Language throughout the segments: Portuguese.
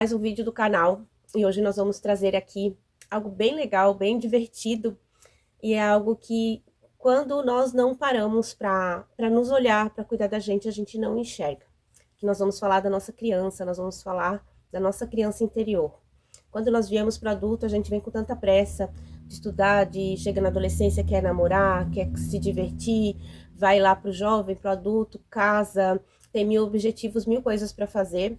Mais um vídeo do canal e hoje nós vamos trazer aqui algo bem legal, bem divertido e é algo que quando nós não paramos para nos olhar, para cuidar da gente, a gente não enxerga. Que nós vamos falar da nossa criança, nós vamos falar da nossa criança interior. Quando nós viemos para adulto, a gente vem com tanta pressa de estudar, de chega na adolescência, quer namorar, quer se divertir, vai lá para o jovem, para o adulto, casa, tem mil objetivos, mil coisas para fazer.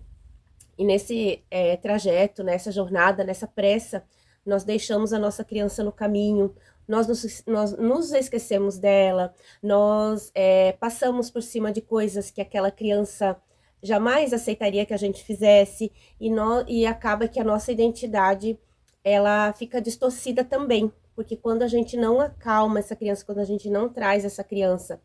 E nesse trajeto, nessa jornada, nessa pressa, nós deixamos a nossa criança no caminho, nós nos esquecemos dela, nós passamos por cima de coisas que aquela criança jamais aceitaria que a gente fizesse, e acaba que a nossa identidade, ela fica distorcida também, porque quando a gente não acalma essa criança, quando a gente não traz essa criança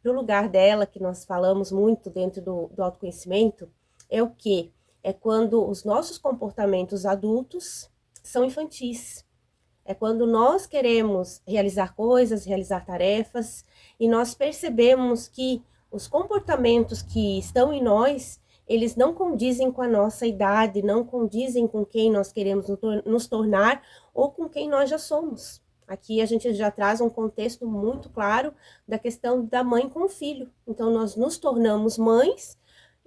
para o lugar dela, que nós falamos muito dentro do autoconhecimento, é o quê? É quando os nossos comportamentos adultos são infantis. É quando nós queremos realizar coisas, realizar tarefas, e nós percebemos que os comportamentos que estão em nós, eles não condizem com a nossa idade, não condizem com quem nós queremos nos tornar ou com quem nós já somos. Aqui a gente já traz um contexto muito claro da questão da mãe com o filho. Então nós nos tornamos mães,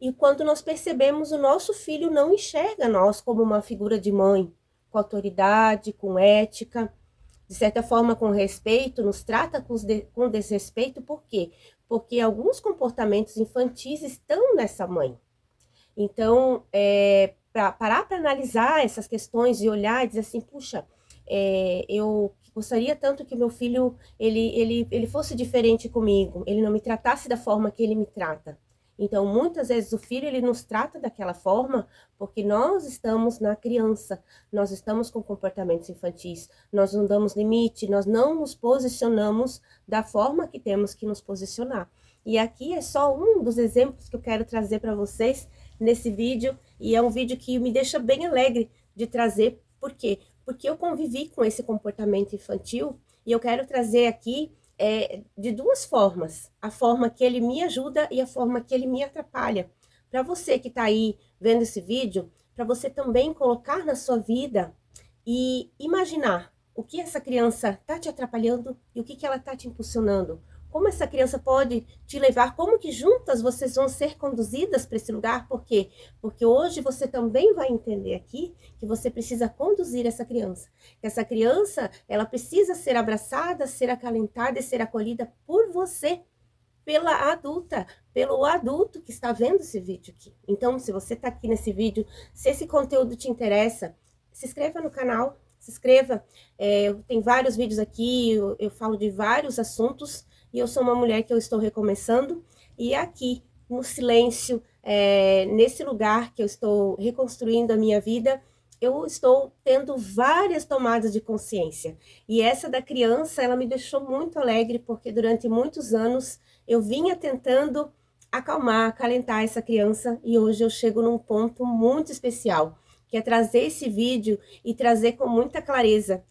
e quando nós percebemos, o nosso filho não enxerga nós como uma figura de mãe, com autoridade, com ética, de certa forma com respeito, nos trata com desrespeito, por quê? Porque alguns comportamentos infantis estão nessa mãe. Então, parar para analisar essas questões e olhar e dizer assim, puxa, eu gostaria tanto que meu filho, ele fosse diferente comigo, ele não me tratasse da forma que ele me trata. Então, muitas vezes o filho, ele nos trata daquela forma porque nós estamos na criança, nós estamos com comportamentos infantis, nós não damos limite, nós não nos posicionamos da forma que temos que nos posicionar. E aqui é só um dos exemplos que eu quero trazer para vocês nesse vídeo, e é um vídeo que me deixa bem alegre de trazer. Por quê? Porque eu convivi com esse comportamento infantil, e eu quero trazer aqui de duas formas, a forma que ele me ajuda e a forma que ele me atrapalha. Para você que está aí vendo esse vídeo, para você também colocar na sua vida e imaginar o que essa criança está te atrapalhando e o que ela está te impulsionando. Como essa criança pode te levar, como que juntas vocês vão ser conduzidas para esse lugar, por quê? Porque hoje você também vai entender aqui que você precisa conduzir essa criança. Que essa criança, ela precisa ser abraçada, ser acalentada e ser acolhida por você, pela adulta, pelo adulto que está vendo esse vídeo aqui. Então, se você está aqui nesse vídeo, se esse conteúdo te interessa, se inscreva no canal, se inscreva. Tem vários vídeos aqui, eu falo de vários assuntos, e eu sou uma mulher que eu estou recomeçando, e aqui, no silêncio, nesse lugar que eu estou reconstruindo a minha vida, eu estou tendo várias tomadas de consciência. E essa da criança, ela me deixou muito alegre, porque durante muitos anos eu vinha tentando acalmar, acalentar essa criança, e hoje eu chego num ponto muito especial, que é trazer esse vídeo e trazer com muita clareza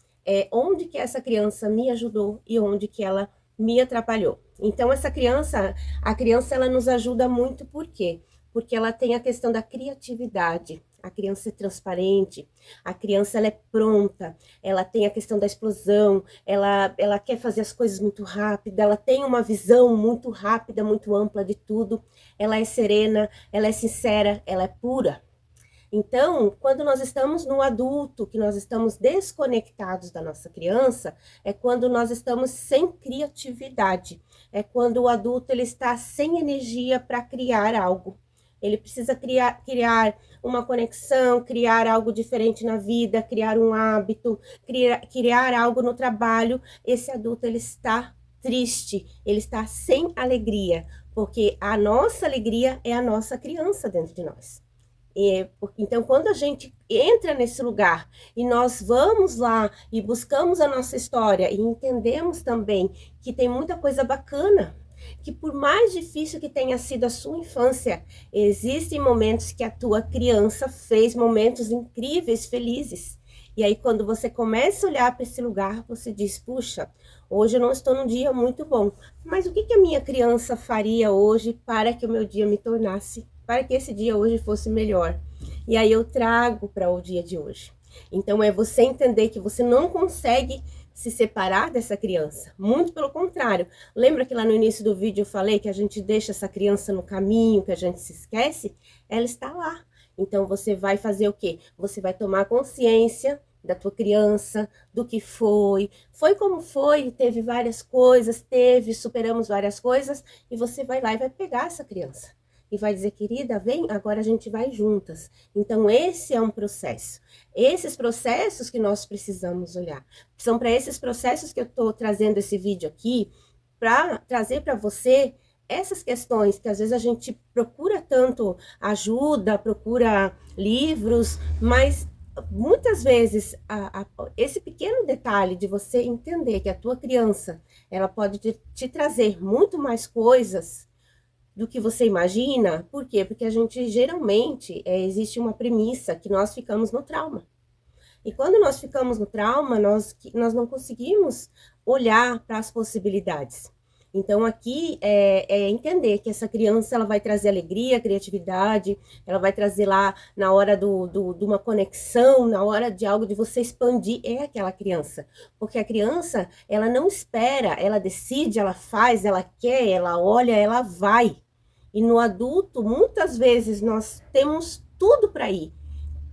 onde que essa criança me ajudou e onde que ela me atrapalhou. Então essa criança, a criança, ela nos ajuda muito, por quê? Porque ela tem a questão da criatividade, a criança é transparente, a criança, ela é pronta, ela tem a questão da explosão, ela quer fazer as coisas muito rápida, ela tem uma visão muito rápida, muito ampla de tudo, ela é serena, ela é sincera, ela é pura. Então, quando nós estamos no adulto, que nós estamos desconectados da nossa criança, é quando nós estamos sem criatividade. É quando o adulto, ele está sem energia para criar algo. Ele precisa criar uma conexão, criar algo diferente na vida, criar um hábito, criar algo no trabalho. Esse adulto, ele está triste, ele está sem alegria, porque a nossa alegria é a nossa criança dentro de nós. Então, quando a gente entra nesse lugar e nós vamos lá e buscamos a nossa história e entendemos também que tem muita coisa bacana, que por mais difícil que tenha sido a sua infância, existem momentos que a tua criança fez momentos incríveis, felizes. E aí, quando você começa a olhar para esse lugar, você diz, puxa, hoje eu não estou num dia muito bom, mas o que a minha criança faria hoje para que o meu dia me tornasse para que esse dia hoje fosse melhor. E aí eu trago para o dia de hoje. Então é você entender que você não consegue se separar dessa criança. Muito pelo contrário. Lembra que lá no início do vídeo eu falei que a gente deixa essa criança no caminho, que a gente se esquece? Ela está lá. Então você vai fazer o quê? Você vai tomar consciência da tua criança, do que foi como foi, teve várias coisas, superamos várias coisas, e você vai lá e vai pegar essa criança. E vai dizer, querida, vem, agora a gente vai juntas. Então, esse é um processo. Esses processos que nós precisamos olhar. São para esses processos que eu estou trazendo esse vídeo aqui, para trazer para você essas questões que às vezes a gente procura tanto ajuda, procura livros, mas muitas vezes esse pequeno detalhe de você entender que a tua criança ela pode te trazer muito mais coisas do que você imagina. Por quê? Porque a gente geralmente existe uma premissa que nós ficamos no trauma. E quando nós ficamos no trauma, nós não conseguimos olhar para as possibilidades. Então, aqui é entender que essa criança ela vai trazer alegria, criatividade, ela vai trazer lá na hora de uma conexão, na hora de algo de você expandir, é aquela criança. Porque a criança, ela não espera, ela decide, ela faz, ela quer, ela olha, ela vai. E no adulto, muitas vezes, nós temos tudo para ir.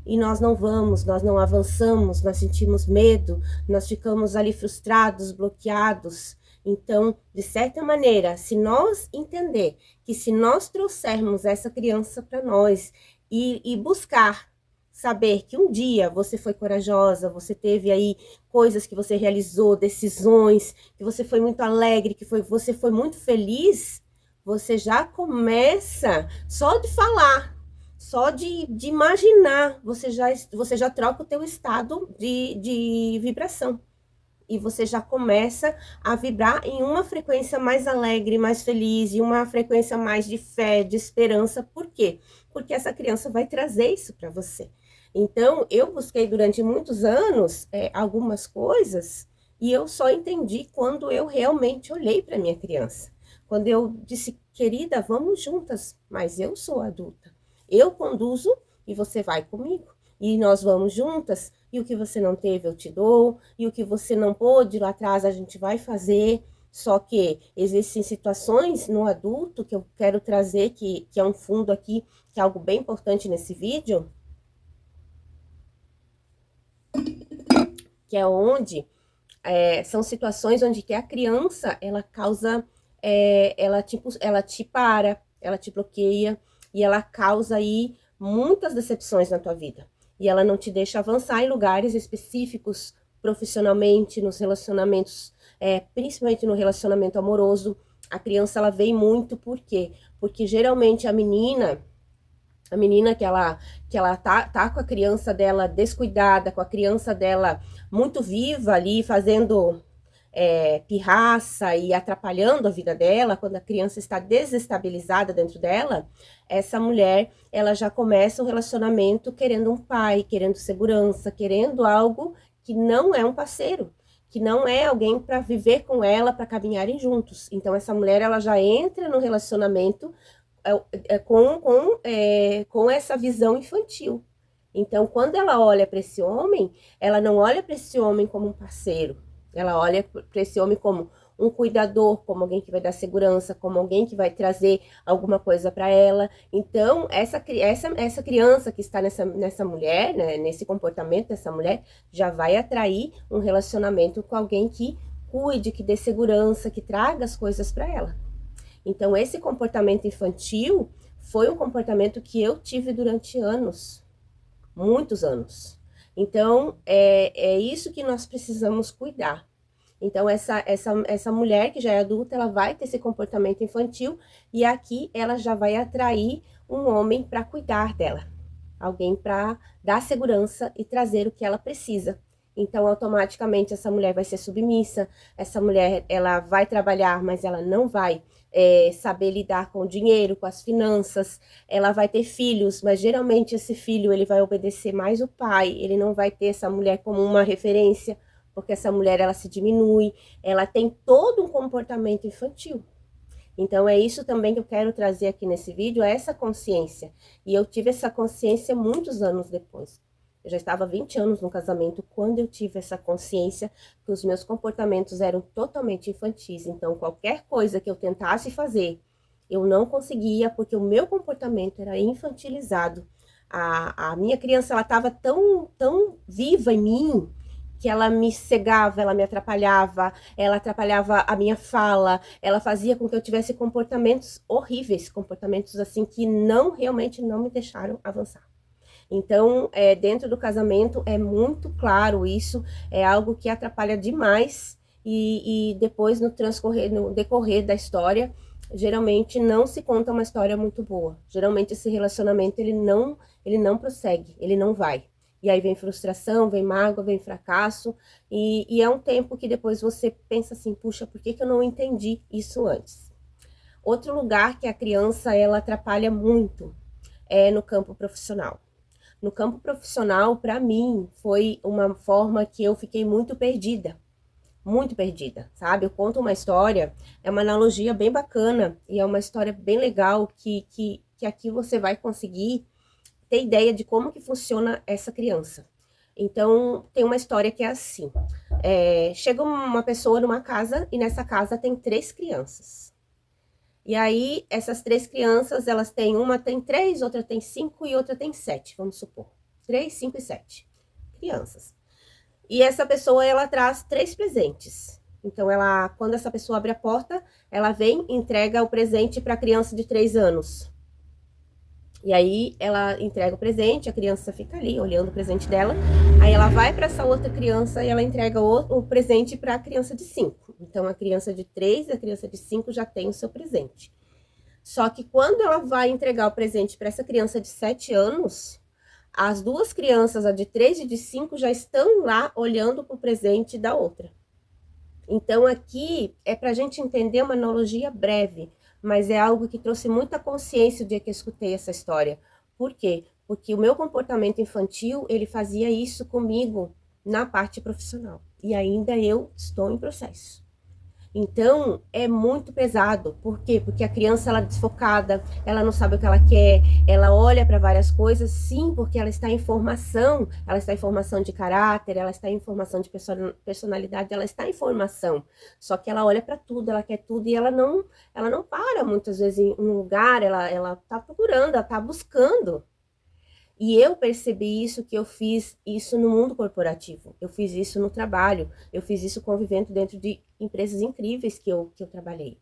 E nós não vamos, nós não avançamos, nós sentimos medo, nós ficamos ali frustrados, bloqueados. Então, de certa maneira, se nós entender que se nós trouxermos essa criança para nós e buscar saber que um dia você foi corajosa, você teve aí coisas que você realizou, decisões, que você foi muito alegre, que você foi muito feliz, você já começa só de falar, só de imaginar, você já troca o teu estado de vibração. E você já começa a vibrar em uma frequência mais alegre, mais feliz, e uma frequência mais de fé, de esperança. Por quê? Porque essa criança vai trazer isso para você. Então, eu busquei durante muitos anos algumas coisas, e eu só entendi quando eu realmente olhei para minha criança. Quando eu disse, querida, vamos juntas, mas eu sou adulta. Eu conduzo e você vai comigo. E nós vamos juntas, e o que você não teve eu te dou, e o que você não pôde lá atrás a gente vai fazer. Só que existem situações no adulto que eu quero trazer, que é um fundo aqui, que é algo bem importante nesse vídeo, que é onde são situações onde que a criança, ela causa, ela te para, ela te bloqueia, e ela causa aí muitas decepções na tua vida. E ela não te deixa avançar em lugares específicos, profissionalmente, nos relacionamentos, principalmente no relacionamento amoroso. A criança, ela vem muito, por quê? Porque geralmente a menina que ela tá com a criança dela descuidada, com a criança dela muito viva ali, fazendo pirraça e atrapalhando a vida dela, quando a criança está desestabilizada dentro dela, essa mulher, ela já começa o relacionamento querendo um pai, querendo segurança, querendo algo que não é um parceiro, que não é alguém para viver com ela, para caminharem juntos. Então, essa mulher, ela já entra no relacionamento com essa visão infantil. Então, quando ela olha para esse homem, ela não olha para esse homem como um parceiro, ela olha para esse homem como um cuidador, como alguém que vai dar segurança, como alguém que vai trazer alguma coisa para ela. Então, essa criança que está nessa mulher, né, nesse comportamento dessa mulher, já vai atrair um relacionamento com alguém que cuide, que dê segurança, que traga as coisas para ela. Então, esse comportamento infantil foi um comportamento que eu tive durante anos, muitos anos. Então, é isso que nós precisamos cuidar. Então, essa mulher que já é adulta, ela vai ter esse comportamento infantil, e aqui ela já vai atrair um homem para cuidar dela. Alguém para dar segurança e trazer o que ela precisa. Então, automaticamente, essa mulher vai ser submissa, essa mulher, ela vai trabalhar, mas ela não vai saber lidar com o dinheiro, com as finanças, ela vai ter filhos, mas geralmente esse filho, ele vai obedecer mais o pai, ele não vai ter essa mulher como uma referência, porque essa mulher, ela se diminui, ela tem todo um comportamento infantil. Então, é isso também que eu quero trazer aqui nesse vídeo, é essa consciência. E eu tive essa consciência muitos anos depois. Eu já estava há 20 anos no casamento quando eu tive essa consciência que os meus comportamentos eram totalmente infantis. Então, qualquer coisa que eu tentasse fazer, eu não conseguia porque o meu comportamento era infantilizado. A minha criança, ela estava tão viva em mim que ela me cegava, ela me atrapalhava, ela atrapalhava a minha fala, ela fazia com que eu tivesse comportamentos horríveis, comportamentos assim que realmente não me deixaram avançar. Então, dentro do casamento é muito claro isso, é algo que atrapalha demais e depois no decorrer da história, geralmente não se conta uma história muito boa. Geralmente esse relacionamento ele não prossegue, ele não vai. E aí vem frustração, vem mágoa, vem fracasso, e é um tempo que depois você pensa assim, puxa, por que que eu não entendi isso antes? Outro lugar que a criança, ela atrapalha muito é no campo profissional. No campo profissional, para mim, foi uma forma que eu fiquei muito perdida, sabe? Eu conto uma história, é uma analogia bem bacana, e é uma história bem legal que aqui você vai conseguir ter ideia de como que funciona essa criança. Então, tem uma história que é assim, chega uma pessoa numa casa, e nessa casa tem 3 crianças. E aí, essas 3 crianças, elas têm, uma tem 3, outra tem 5 e outra tem 7, vamos supor. 3, 5 e 7 crianças. E essa pessoa, ela traz 3 presentes. Então, quando essa pessoa abre a porta, ela vem e entrega o presente para a criança de 3 anos. E aí, ela entrega o presente, a criança fica ali, olhando o presente dela. Aí, ela vai para essa outra criança e ela entrega o presente para a criança de 5. Então, a criança de 3 e a criança de 5 já tem o seu presente. Só que quando ela vai entregar o presente para essa criança de 7 anos, as 2 crianças, a de 3 e de 5, já estão lá olhando para o presente da outra. Então, aqui é para a gente entender uma analogia breve, mas é algo que trouxe muita consciência o dia que eu escutei essa história. Por quê? Porque o meu comportamento infantil, ele fazia isso comigo na parte profissional. E ainda eu estou em processo. Então, é muito pesado. Por quê? Porque a criança, ela é desfocada, ela não sabe o que ela quer, ela olha para várias coisas, sim, porque ela está em formação de caráter, ela está em formação de personalidade, ela está em formação. Só que ela olha para tudo, ela quer tudo e ela não para muitas vezes em um lugar, ela tá procurando, ela tá buscando. E eu percebi isso, que eu fiz isso no mundo corporativo, eu fiz isso no trabalho, eu fiz isso convivendo dentro de empresas incríveis que eu trabalhei.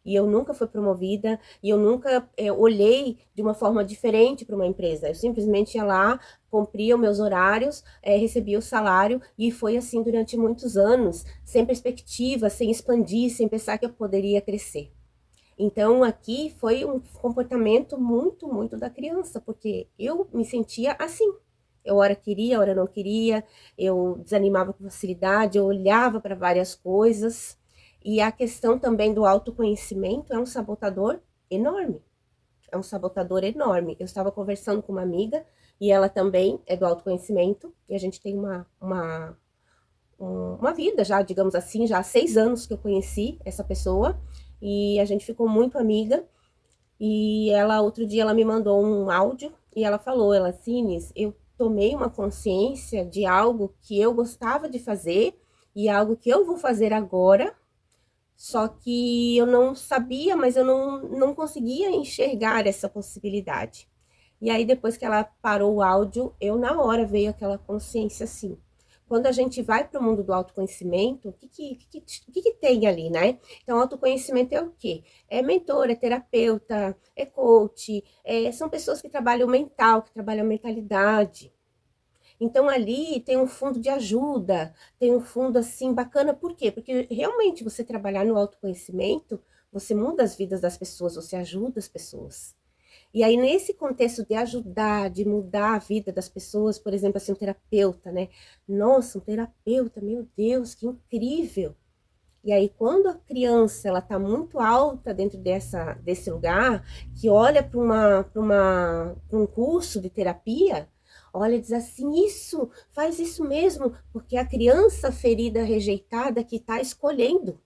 E eu nunca fui promovida, e eu nunca olhei de uma forma diferente para uma empresa. Eu simplesmente ia lá, cumpria os meus horários, recebia o salário, e foi assim durante muitos anos, sem perspectiva, sem expandir, sem pensar que eu poderia crescer. Então, aqui foi um comportamento muito da criança, porque eu me sentia assim. Eu ora queria, ora não queria, eu desanimava com facilidade, eu olhava para várias coisas. E a questão também do autoconhecimento é um sabotador enorme. É um sabotador enorme. Eu estava conversando com uma amiga, e ela também é do autoconhecimento, e a gente tem uma vida já, digamos assim, já há 6 anos que eu conheci essa pessoa, e a gente ficou muito amiga, e outro dia, ela me mandou um áudio, e ela falou, Cines, eu tomei uma consciência de algo que eu gostava de fazer, e algo que eu vou fazer agora, só que eu não sabia, mas eu não conseguia enxergar essa possibilidade. E aí, depois que ela parou o áudio, na hora veio aquela consciência assim. Quando a gente vai para o mundo do autoconhecimento, o que tem ali, né? Então, autoconhecimento é o quê? É mentor, é terapeuta, é coach, são pessoas que trabalham o mental, que trabalham a mentalidade. Então, ali tem um fundo de ajuda, tem um fundo, assim, bacana. Por quê? Porque realmente você trabalhar no autoconhecimento, você muda as vidas das pessoas, você ajuda as pessoas. E aí, nesse contexto de ajudar, de mudar a vida das pessoas, por exemplo, assim, um terapeuta, né? Nossa, um terapeuta, meu Deus, que incrível! E aí, quando a criança, ela tá muito alta dentro desse lugar, que olha para um curso de terapia, olha e diz assim, isso, faz isso mesmo, porque a criança ferida, rejeitada, que está escolhendo.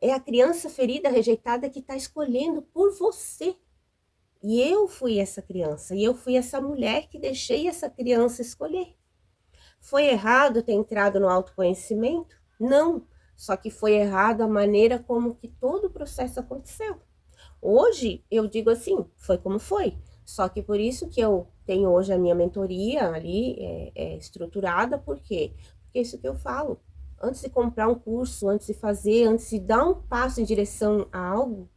É a criança ferida, rejeitada que está escolhendo por você. E eu fui essa criança, e eu fui essa mulher que deixei essa criança escolher. Foi errado ter entrado no autoconhecimento? Não, só que foi errado a maneira como que todo o processo aconteceu. Hoje, eu digo assim, foi como foi. Só que por isso que eu tenho hoje a minha mentoria ali estruturada, por quê? Porque é isso que eu falo. Antes de comprar um curso, antes de fazer, antes de dar um passo em direção a algo,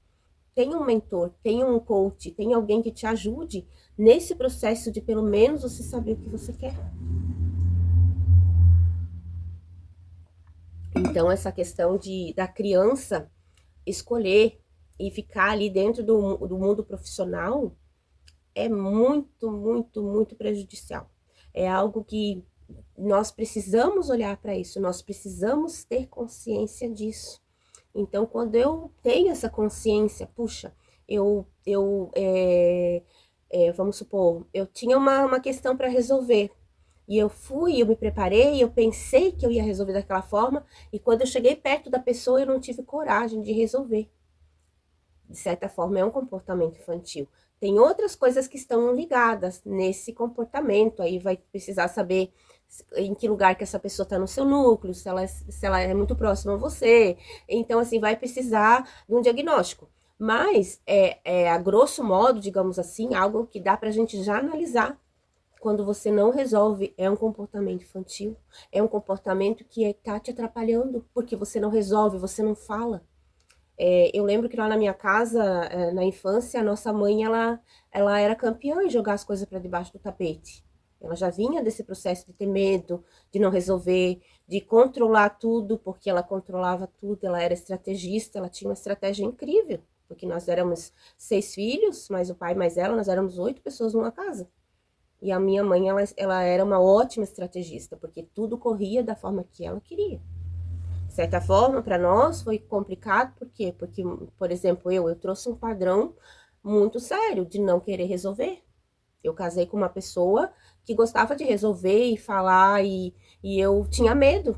tenha um mentor, tenha um coach, tenha alguém que te ajude nesse processo de pelo menos você saber o que você quer. Então, essa questão da criança escolher e ficar ali dentro do mundo profissional é muito, muito, muito prejudicial. É algo que nós precisamos olhar para isso, nós precisamos ter consciência disso. Então, quando eu tenho essa consciência, puxa, vamos supor, eu tinha uma questão para resolver. E eu me preparei, eu pensei que eu ia resolver daquela forma, e quando eu cheguei perto da pessoa, eu não tive coragem de resolver. De certa forma, é um comportamento infantil. Tem outras coisas que estão ligadas nesse comportamento, aí vai precisar saber em que lugar que essa pessoa está no seu núcleo, se ela é muito próxima a você. Então, assim, vai precisar de um diagnóstico. Mas, a grosso modo, digamos assim, algo que dá para a gente já analisar. Quando você não resolve, é um comportamento infantil, é um comportamento que está te atrapalhando, porque você não resolve, você não fala. Eu lembro que lá na minha casa, na infância, a nossa mãe, ela era campeã em jogar as coisas para debaixo do tapete. Ela já vinha desse processo de ter medo, de não resolver, de controlar tudo, porque ela controlava tudo, ela era estrategista, ela tinha uma estratégia incrível, porque nós éramos 6 filhos, mais o pai, mais ela, nós éramos 8 pessoas numa casa. E a minha mãe, ela era uma ótima estrategista, porque tudo corria da forma que ela queria. De certa forma, para nós foi complicado, por quê? Porque, por exemplo, eu trouxe um padrão muito sério de não querer resolver. Eu casei com uma pessoa que gostava de resolver e falar, e eu tinha medo.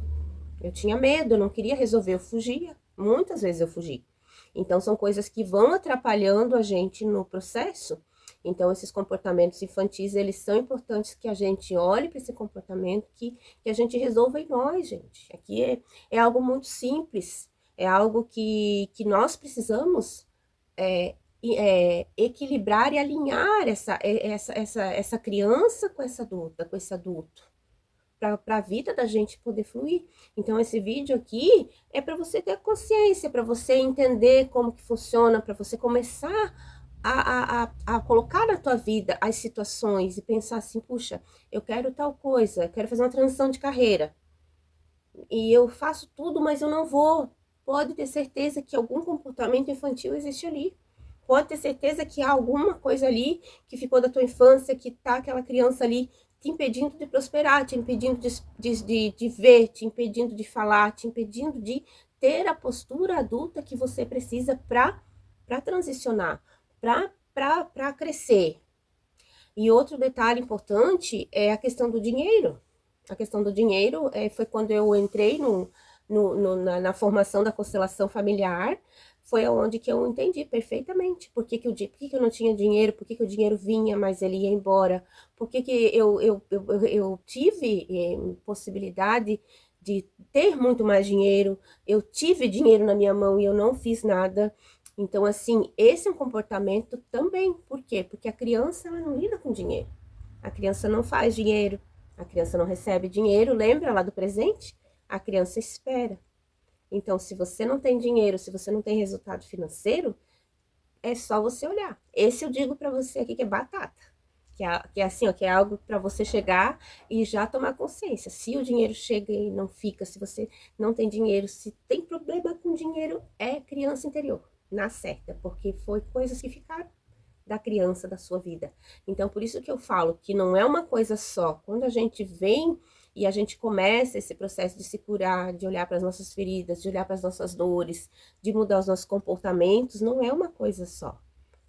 Eu tinha medo, eu não queria resolver, eu fugia. Muitas vezes eu fugi. Então, são coisas que vão atrapalhando a gente no processo. Então, esses comportamentos infantis, eles são importantes que a gente olhe para esse comportamento, que a gente resolva em nós, gente. Aqui é algo muito simples, é algo que nós precisamos equilibrar e alinhar essa criança com essa adulta, com esse adulto, para a vida da gente poder fluir. Então, esse vídeo aqui é para você ter consciência, para você entender como que funciona, para você começar a colocar na tua vida as situações e pensar assim, puxa, eu quero tal coisa, eu quero fazer uma transição de carreira. E eu faço tudo, mas eu não vou. Pode ter certeza que algum comportamento infantil existe ali. Pode ter certeza que há alguma coisa ali que ficou da tua infância, que tá aquela criança ali te impedindo de prosperar, te impedindo de ver, te impedindo de falar, te impedindo de ter a postura adulta que você precisa para transicionar, para crescer. E outro detalhe importante é a questão do dinheiro. A questão do dinheiro foi quando eu entrei na formação da constelação familiar, foi onde que eu entendi perfeitamente por que eu não tinha dinheiro, por que o dinheiro vinha, mas ele ia embora, por que eu tive possibilidade de ter muito mais dinheiro, eu tive dinheiro na minha mão e eu não fiz nada. Então, assim, esse é um comportamento também. Por quê? Porque a criança, ela não lida com dinheiro. A criança não faz dinheiro, a criança não recebe dinheiro, lembra lá do presente? A criança espera. Então, se você não tem dinheiro, se você não tem resultado financeiro, é só você olhar. Esse eu digo para você aqui que é batata. Que é assim, ó, que é algo para você chegar e já tomar consciência. Se o dinheiro chega e não fica, se você não tem dinheiro, se tem problema com dinheiro, é criança interior, na certa, porque foi coisas que ficaram da criança, da sua vida. Então, por isso que eu falo que não é uma coisa só. Quando a gente vem e a gente começa esse processo de se curar, de olhar para as nossas feridas, de olhar para as nossas dores, de mudar os nossos comportamentos, não é uma coisa só.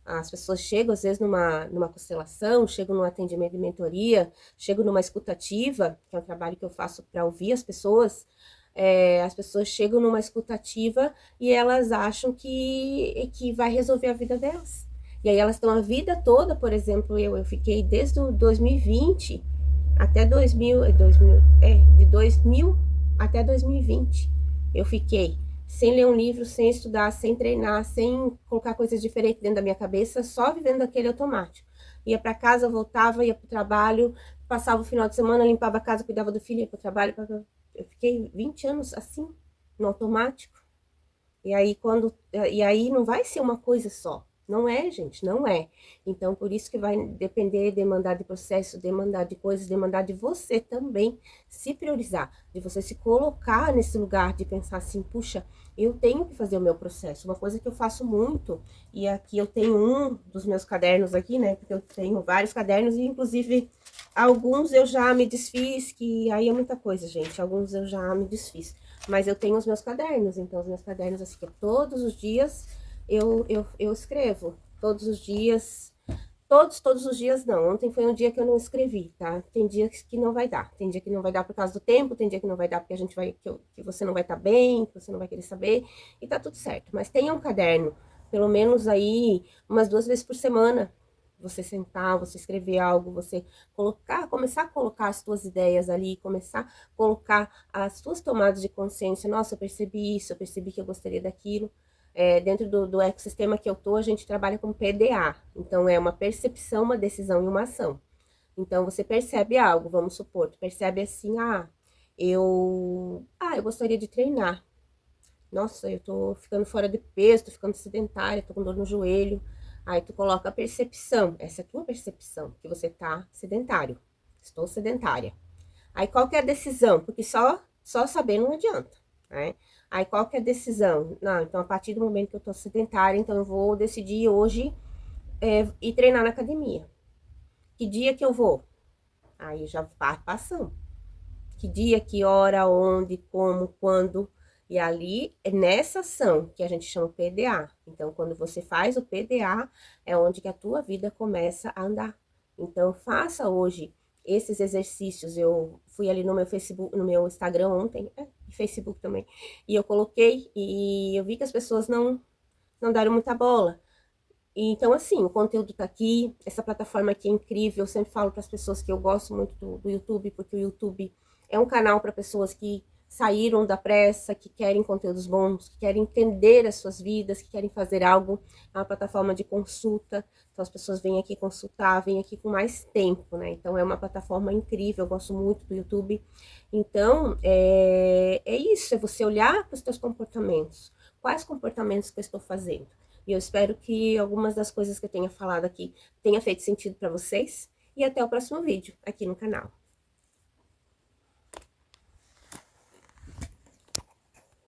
As pessoas chegam, às vezes, numa constelação, chegam num atendimento de mentoria, chegam numa escutativa, que é um trabalho que eu faço para ouvir as pessoas, As pessoas chegam numa escutativa e elas acham que vai resolver a vida delas. E aí elas estão a vida toda, por exemplo, eu fiquei desde o 2020 até 2000 até 2020. Eu fiquei sem ler um livro, sem estudar, sem treinar, sem colocar coisas diferentes dentro da minha cabeça, só vivendo aquele automático. Ia para casa, voltava, ia para o trabalho, passava o final de semana, limpava a casa, cuidava do filho, ia para o trabalho. Eu fiquei 20 anos assim, no automático. E aí não vai ser uma coisa só. Não é, gente, não é. Então, por isso que vai depender, demandar de processo, demandar de coisas, demandar de você também se priorizar, de você se colocar nesse lugar de pensar assim, puxa, eu tenho que fazer o meu processo. Uma coisa que eu faço muito, e aqui eu tenho um dos meus cadernos aqui, né? Porque eu tenho vários cadernos e, inclusive, alguns eu já me desfiz, que aí é muita coisa, gente. Alguns eu já me desfiz. Mas eu tenho os meus cadernos, então os meus cadernos, assim, que todos os dias eu escrevo. Todos os dias. Todos os dias não. Ontem foi um dia que eu não escrevi, tá? Tem dias que não vai dar. Tem dia que não vai dar por causa do tempo, tem dia que não vai dar porque a gente vai. Que você não vai estar bem, que você não vai querer saber. E tá tudo certo. Mas tenha um caderno, pelo menos aí, umas 2 vezes por semana. Você sentar, você escrever algo, você começar a colocar as suas ideias ali, começar a colocar as suas tomadas de consciência. Nossa, eu percebi isso, eu percebi que eu gostaria daquilo. Dentro do ecossistema que eu tô, a gente trabalha com PDA. Então, é uma percepção, uma decisão e uma ação. Então, você percebe algo, vamos supor, tu percebe assim, eu gostaria de treinar. Nossa, eu tô ficando fora de peso, tô ficando sedentária, tô com dor no joelho. Aí tu coloca a percepção, essa é a tua percepção, que você tá sedentário. Estou sedentária. Aí qual que é a decisão? Porque só saber não adianta, né? Aí qual que é a decisão? Não, então a partir do momento que eu tô sedentária, então eu vou decidir hoje ir treinar na academia. Que dia que eu vou? Aí já vai passando. Que dia, que hora, onde, como, quando. E ali, é nessa ação que a gente chama PDA. Então, quando você faz o PDA, é onde que a tua vida começa a andar. Então, faça hoje esses exercícios. Eu fui ali no meu Facebook, no meu Instagram ontem, e Facebook também, e eu coloquei, e eu vi que as pessoas não deram muita bola. Então, assim, o conteúdo tá aqui, essa plataforma aqui é incrível. Eu sempre falo para as pessoas que eu gosto muito do YouTube, porque o YouTube é um canal para pessoas que saíram da pressa, que querem conteúdos bons, que querem entender as suas vidas, que querem fazer algo. É uma plataforma de consulta, então as pessoas vêm aqui consultar, vêm aqui com mais tempo, né? Então, é uma plataforma incrível, eu gosto muito do YouTube. Então, é isso, é você olhar para os seus comportamentos. Quais comportamentos que eu estou fazendo? E eu espero que algumas das coisas que eu tenha falado aqui tenha feito sentido para vocês. E até o próximo vídeo aqui no canal.